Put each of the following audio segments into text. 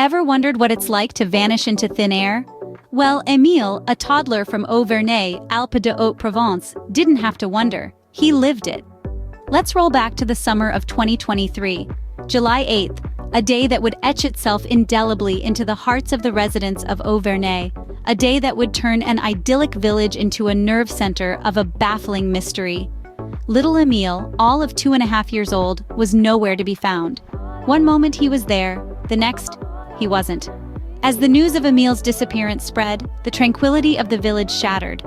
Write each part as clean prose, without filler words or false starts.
Ever wondered what it's like to vanish into thin air? Well, Emile, a toddler from Haut Vernet, Alpes-de-Haute-Provence, didn't have to wonder. He lived it. Let's roll back to the summer of 2023, July 8th, a day that would etch itself indelibly into the hearts of the residents of Haut Vernet, a day that would turn an idyllic village into a nerve center of a baffling mystery. Little Emile, all of 2.5 years old, was nowhere to be found. One moment he was there, the next, he wasn't. As the news of Emile's disappearance spread, the tranquility of the village shattered.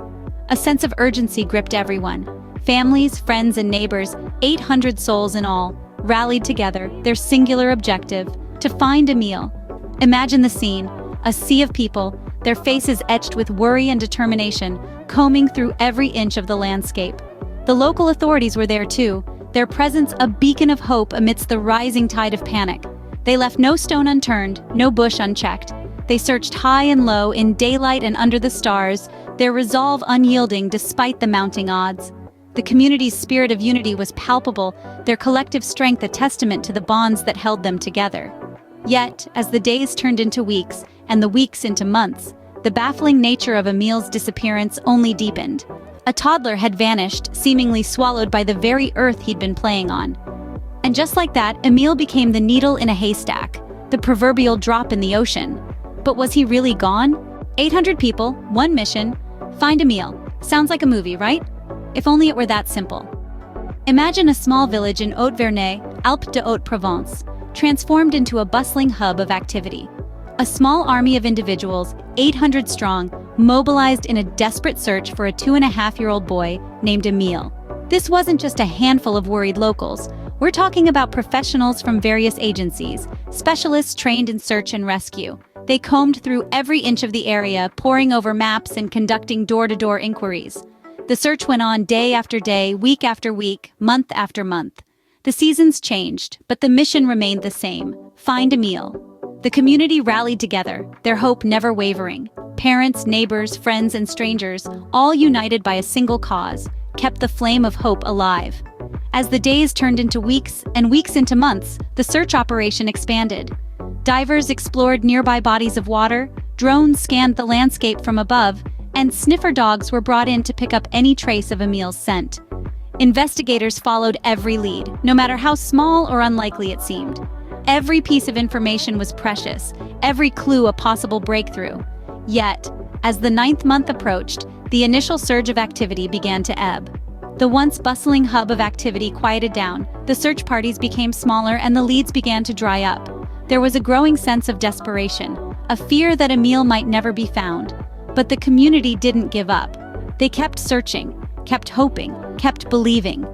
A sense of urgency gripped everyone. Families, friends, and neighbors, 800 souls in all, rallied together, their singular objective, to find Emile. Imagine the scene, a sea of people, their faces etched with worry and determination, combing through every inch of the landscape. The local authorities were there too, their presence a beacon of hope amidst the rising tide of panic. They left no stone unturned, no bush unchecked. They searched high and low, in daylight and under the stars, their resolve unyielding despite the mounting odds. The community's spirit of unity was palpable, their collective strength a testament to the bonds that held them together. Yet, as the days turned into weeks, and the weeks into months, the baffling nature of Emile's disappearance only deepened. A toddler had vanished, seemingly swallowed by the very earth he'd been playing on. And just like that, Emile became the needle in a haystack, the proverbial drop in the ocean. But was he really gone? 800 people, one mission, find Emile. Sounds like a movie, right? If only it were that simple. Imagine a small village in Haut Vernet, Alpes-de-Haute-Provence, transformed into a bustling hub of activity. A small army of individuals, 800 strong, mobilized in a desperate search for a 2.5-year-old boy named Emile. This wasn't just a handful of worried locals. We're talking about professionals from various agencies, specialists trained in search and rescue. They combed through every inch of the area, poring over maps and conducting door-to-door inquiries. The search went on day after day, week after week, month after month. The seasons changed, but the mission remained the same: find Emile. The community rallied together, their hope never wavering. Parents, neighbors, friends, and strangers, all united by a single cause, kept the flame of hope alive. As the days turned into weeks and weeks into months, the search operation expanded. Divers explored nearby bodies of water, drones scanned the landscape from above, and sniffer dogs were brought in to pick up any trace of Emile's scent. Investigators followed every lead, no matter how small or unlikely it seemed. Every piece of information was precious, every clue a possible breakthrough. Yet, as the 9th month approached, the initial surge of activity began to ebb. The once bustling hub of activity quieted down, the search parties became smaller, and the leads began to dry up. There was a growing sense of desperation, a fear that Emile might never be found. But the community didn't give up. They kept searching, kept hoping, kept believing.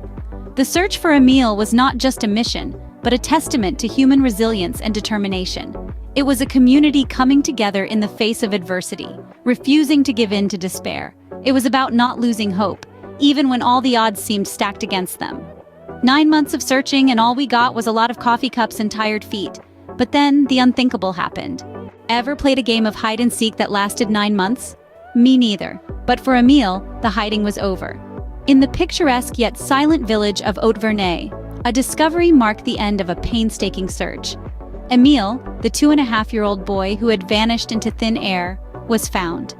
The search for Emile was not just a mission, but a testament to human resilience and determination. It was a community coming together in the face of adversity, refusing to give in to despair. It was about not losing hope, even when all the odds seemed stacked against them. 9 months of searching, and all we got was a lot of coffee cups and tired feet. But then the unthinkable happened. Ever played a game of hide and seek that lasted 9 months? Me neither. But for Emile, the hiding was over. In the picturesque yet silent village of Haut Vernet, a discovery marked the end of a painstaking search. Emile, the 2.5-year-old boy who had vanished into thin air, was found.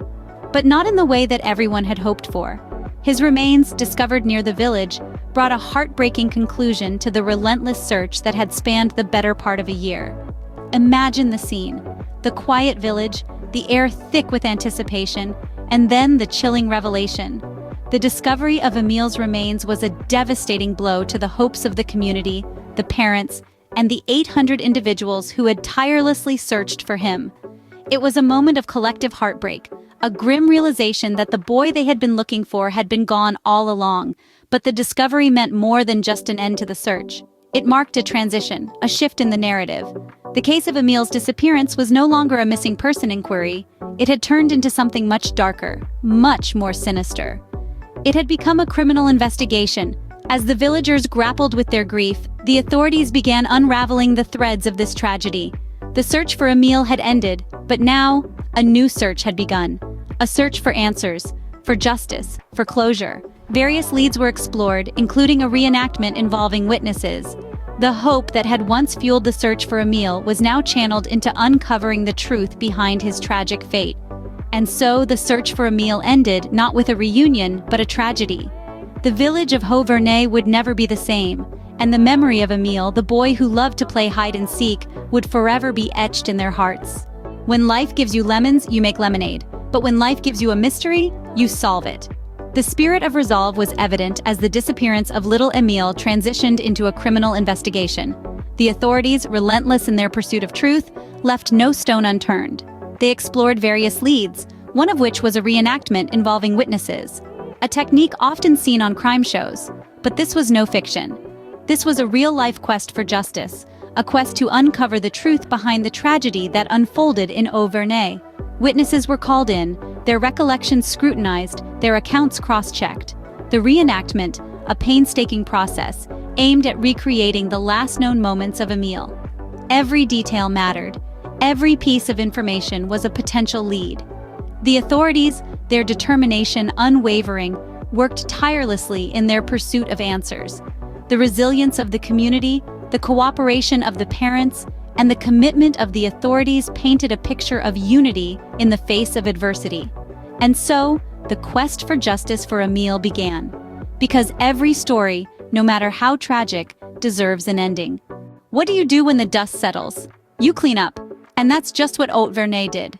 But not in the way that everyone had hoped for. His remains, discovered near the village, brought a heartbreaking conclusion to the relentless search that had spanned the better part of a year. Imagine the scene: the quiet village, the air thick with anticipation, and then the chilling revelation. The discovery of Emile's remains was a devastating blow to the hopes of the community, the parents, and the 800 individuals who had tirelessly searched for him. It was a moment of collective heartbreak, a grim realization that the boy they had been looking for had been gone all along. But the discovery meant more than just an end to the search. It marked a transition, a shift in the narrative. The case of Emile's disappearance was no longer a missing person inquiry. It had turned into something much darker, much more sinister. It had become a criminal investigation. As the villagers grappled with their grief, the authorities began unraveling the threads of this tragedy. The search for Emile had ended, but now, a new search had begun. A search for answers, for justice, for closure. Various leads were explored, including a reenactment involving witnesses. The hope that had once fueled the search for Emile was now channeled into uncovering the truth behind his tragic fate. And so the search for Emile ended not with a reunion, but a tragedy. The village of Haut Vernet would never be the same, and the memory of Emile, the boy who loved to play hide and seek, would forever be etched in their hearts. When life gives you lemons, you make lemonade. But when life gives you a mystery, you solve it. The spirit of resolve was evident as the disappearance of little Emile transitioned into a criminal investigation. The authorities, relentless in their pursuit of truth, left no stone unturned. They explored various leads, one of which was a reenactment involving witnesses, a technique often seen on crime shows. But this was no fiction. This was a real-life quest for justice, a quest to uncover the truth behind the tragedy that unfolded in Haut Vernet. Witnesses were called in, their recollections scrutinized, their accounts cross-checked. The reenactment, a painstaking process, aimed at recreating the last known moments of Emile. Every detail mattered. Every piece of information was a potential lead. The authorities, their determination unwavering, worked tirelessly in their pursuit of answers. The resilience of the community, the cooperation of the parents, and the commitment of the authorities painted a picture of unity in the face of adversity. And so, the quest for justice for Emile began. Because every story, no matter how tragic, deserves an ending. What do you do when the dust settles? You clean up. And that's just what Haut Vernet did.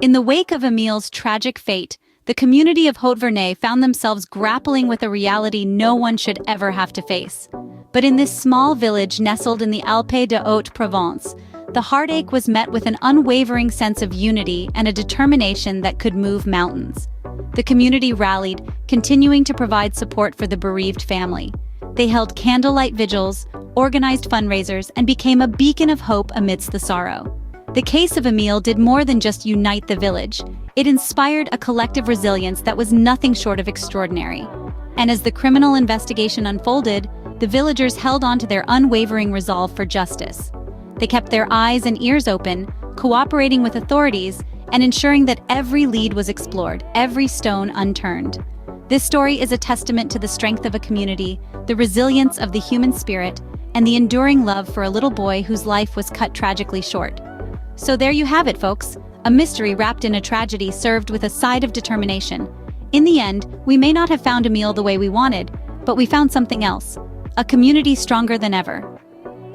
In the wake of Emile's tragic fate, the community of Haut Vernet found themselves grappling with a reality no one should ever have to face. But in this small village nestled in the Alpes-de-Haute-Provence, the heartache was met with an unwavering sense of unity and a determination that could move mountains. The community rallied, continuing to provide support for the bereaved family. They held candlelight vigils, organized fundraisers, and became a beacon of hope amidst the sorrow. The case of Emile did more than just unite the village. It inspired a collective resilience that was nothing short of extraordinary. And as the criminal investigation unfolded, the villagers held on to their unwavering resolve for justice. They kept their eyes and ears open, cooperating with authorities, and ensuring that every lead was explored, every stone unturned. This story is a testament to the strength of a community, the resilience of the human spirit, and the enduring love for a little boy whose life was cut tragically short. So there you have it, folks. A mystery wrapped in a tragedy served with a side of determination. In the end, we may not have found Emile the way we wanted, but we found something else. A community stronger than ever.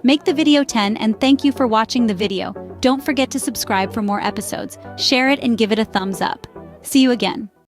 Make the video 10 and thank you for watching the video. Don't forget to subscribe for more episodes, share it and give it a thumbs up. See you again.